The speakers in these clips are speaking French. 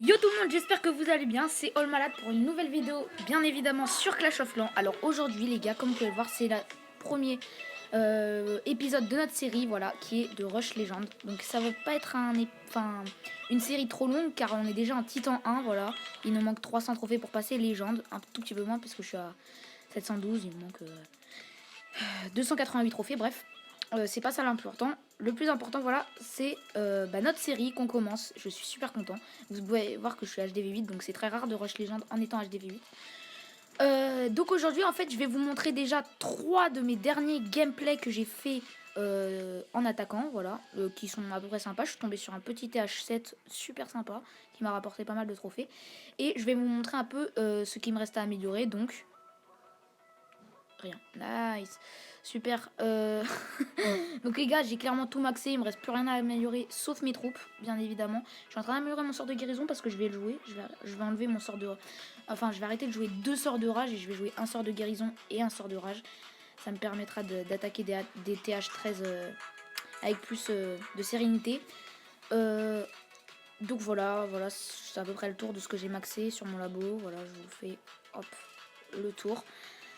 Yo tout le monde, j'espère que vous allez bien, c'est All Malade pour une nouvelle vidéo, bien évidemment sur Clash of Clans. Alors aujourd'hui les gars, comme vous pouvez le voir, c'est le premier épisode de notre série, voilà, qui est de Rush Legend. Donc ça va pas être une série trop longue car on est déjà en Titan 1, voilà. Il nous manque 300 trophées pour passer Légende, un tout petit peu moins parce que je suis à 712, il me manque 288 trophées, bref. C'est pas ça l'important. Le plus important, voilà, c'est notre série qu'on commence. Je suis super content. Vous pouvez voir que je suis HDV8, donc c'est très rare de Rush Legend en étant HDV8. Donc aujourd'hui, en fait, je vais vous montrer déjà 3 de mes derniers gameplays que j'ai fait en attaquant, voilà, qui sont à peu près sympas. Je suis tombée sur un petit TH7 super sympa, qui m'a rapporté pas mal de trophées. Et je vais vous montrer un peu ce qui me reste à améliorer, donc... Rien. Nice. Super. Donc les gars, j'ai clairement tout maxé. Il me reste plus rien à améliorer sauf mes troupes, bien évidemment. Je suis en train d'améliorer mon sort de guérison parce que je vais le jouer. Je vais enlever mon sort de... Enfin, je vais arrêter de jouer 2 sorts de rage et je vais jouer un sort de guérison et un sort de rage. Ça me permettra d'attaquer des TH13 avec plus de sérénité. Donc voilà, c'est à peu près le tour de ce que j'ai maxé sur mon labo. Voilà, je vous fais hop le tour.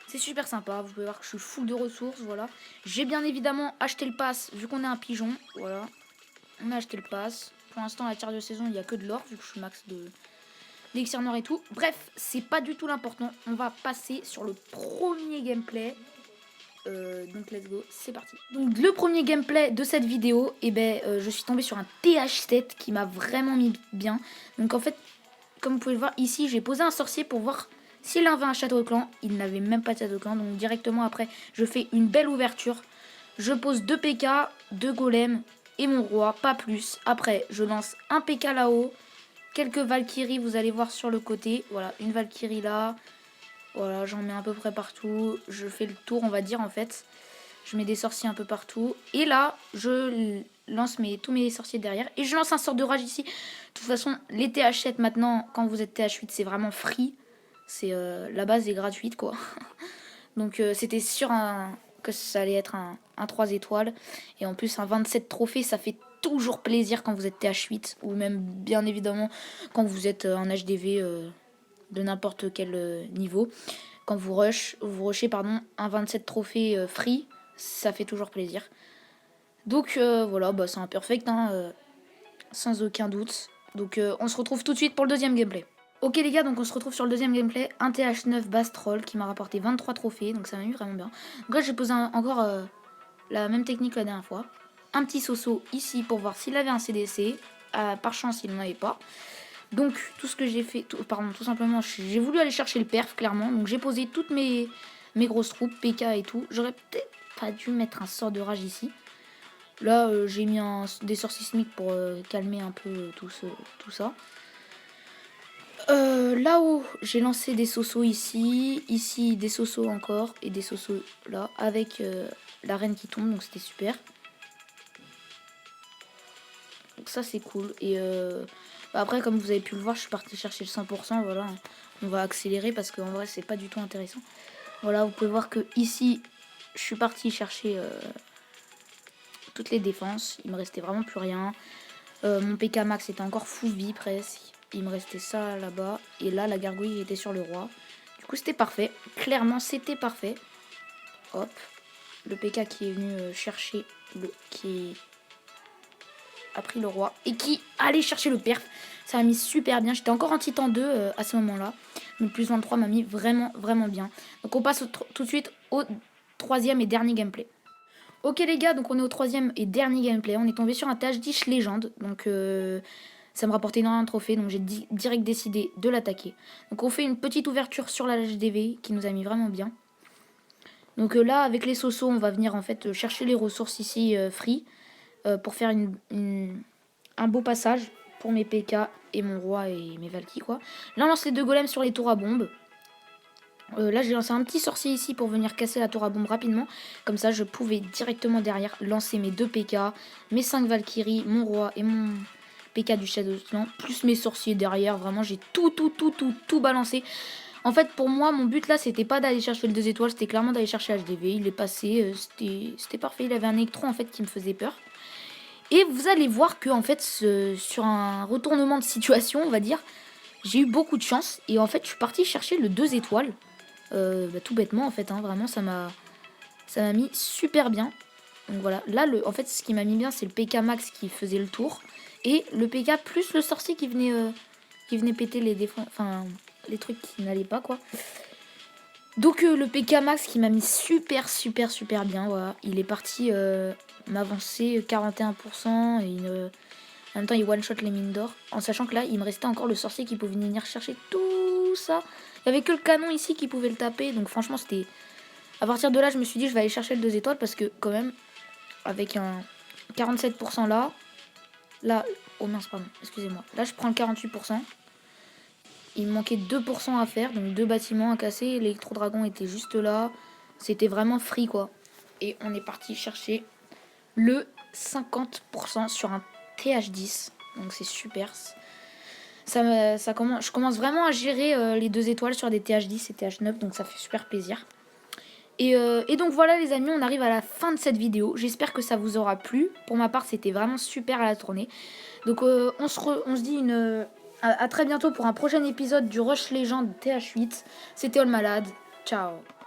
C'est super sympa, vous pouvez voir que je suis full de ressources, voilà. J'ai bien évidemment acheté le pass, vu qu'on est un pigeon, voilà. On a acheté le pass. Pour l'instant, à la tire de saison, il n'y a que de l'or, vu que je suis max d'élixir noir et tout. Bref, c'est pas du tout l'important. On va passer sur le premier gameplay. Donc let's go, c'est parti. Donc le premier gameplay de cette vidéo, je suis tombée sur un TH7 qui m'a vraiment mis bien. Donc en fait, comme vous pouvez le voir ici, j'ai posé un sorcier pour voir s'il avait un château de clan. Il n'avait même pas de château de clan. Donc directement après, je fais une belle ouverture. Je pose 2 PK, 2 golems et mon roi, pas plus. Après, je lance un PK là-haut. Quelques Valkyries, vous allez voir sur le côté. Voilà, une Valkyrie là. Voilà, j'en mets à peu près partout. Je fais le tour, on va dire, en fait. Je mets des sorciers un peu partout. Et là, je lance tous mes sorciers derrière. Et je lance un sort de rage ici. De toute façon, les TH7 maintenant, quand vous êtes TH8, c'est vraiment free. C'est la base est gratuite, quoi. Donc c'était sûr que ça allait être un 3 étoiles. Et en plus, un 27 trophées, ça fait toujours plaisir quand vous êtes TH8. Ou même, bien évidemment, quand vous êtes en HDV de n'importe quel niveau. Quand vous rushez un 27 trophées free, ça fait toujours plaisir. Donc voilà, c'est un perfect, hein, sans aucun doute. Donc on se retrouve tout de suite pour le deuxième gameplay. Ok les gars, donc on se retrouve sur le deuxième gameplay. Un TH9 bass troll qui m'a rapporté 23 trophées, donc ça m'a mis vraiment bien. Donc là j'ai posé encore la même technique que la dernière fois. Un petit Soso ici pour voir s'il avait un CDC. Par chance il n'en avait pas. Donc tout ce que j'ai fait, tout simplement j'ai voulu aller chercher le perf clairement. Donc j'ai posé toutes mes grosses troupes, PK et tout. J'aurais peut-être pas dû mettre un sort de rage ici. Là j'ai mis des sorts sismiques pour calmer un peu tout ça. Là-haut, j'ai lancé des sosos ici. Ici, des sosos encore. Et des sosos là. Avec la reine qui tombe. Donc, c'était super. Donc, ça, c'est cool. Et après, comme vous avez pu le voir, je suis partie chercher le 100%. Voilà. On va accélérer parce qu'en vrai, c'est pas du tout intéressant. Voilà, vous pouvez voir que ici, je suis partie chercher toutes les défenses. Il me restait vraiment plus rien. Mon PK max était encore full vie presque. Il me restait ça là-bas. Et là, la gargouille était sur le roi. Du coup, c'était parfait. Clairement, c'était parfait. Hop. Le PK qui est venu chercher qui a pris le roi. Et qui allait chercher le perf. Ça m'a mis super bien. J'étais encore en titan 2 à ce moment-là. Donc plus 23 m'a mis vraiment, vraiment bien. Donc on passe tout de suite au troisième et dernier gameplay. Ok les gars, donc on est au troisième et dernier gameplay. On est tombé sur un TH10 légende. Donc ça me rapportait énormément de trophées. Donc j'ai direct décidé de l'attaquer. Donc on fait une petite ouverture sur la HDV qui nous a mis vraiment bien. Donc là avec les sosos on va venir en fait chercher les ressources ici free. Pour faire un beau passage pour mes PK et mon roi et mes Valky quoi. Là on lance les 2 golems sur les tours à bombe. Là j'ai lancé un petit sorcier ici pour venir casser la tour à bombe rapidement. Comme ça je pouvais directement derrière lancer mes 2 PK, mes 5 Valkyries, mon roi et mon PK du Shadow Clan, plus mes sorciers derrière. Vraiment j'ai tout balancé. En fait pour moi mon but là c'était pas d'aller chercher le 2 étoiles, c'était clairement d'aller chercher HDV. Il est passé, c'était parfait, il avait un électron en fait qui me faisait peur. Et vous allez voir que en fait, sur un retournement de situation, on va dire, j'ai eu beaucoup de chance. Et en fait, je suis partie chercher le 2 étoiles. Tout bêtement, en fait, hein, vraiment, ça m'a mis super bien. Donc voilà, là, en fait, ce qui m'a mis bien, c'est le PK Max qui faisait le tour. Et le PK plus le sorcier qui venait péter les défenses, enfin, les trucs qui n'allaient pas, quoi. Donc le PK Max qui m'a mis super bien, voilà. Il est parti m'avancer 41% et en même temps il one shot les mines d'or. En sachant que là il me restait encore le sorcier qui pouvait venir chercher tout ça. Il n'y avait que le canon ici qui pouvait le taper. Donc franchement c'était... À partir de là je me suis dit je vais aller chercher le 2 étoiles parce que quand même avec un 47% là... Là... Oh mince pardon, excusez-moi. Là je prends le 48%. Il me manquait 2% à faire, donc 2 bâtiments à casser. L'électro-dragon était juste là. C'était vraiment free, quoi. Et on est parti chercher le 50% sur un TH10. Donc c'est super. Je commence vraiment à gérer les 2 étoiles sur des TH10 et TH9. Donc ça fait super plaisir. Et donc voilà les amis, on arrive à la fin de cette vidéo. J'espère que ça vous aura plu. Pour ma part, c'était vraiment super à la tournée. Donc on se dit à très bientôt pour un prochain épisode du Rush Legend TH8. C'était All Malade. Ciao.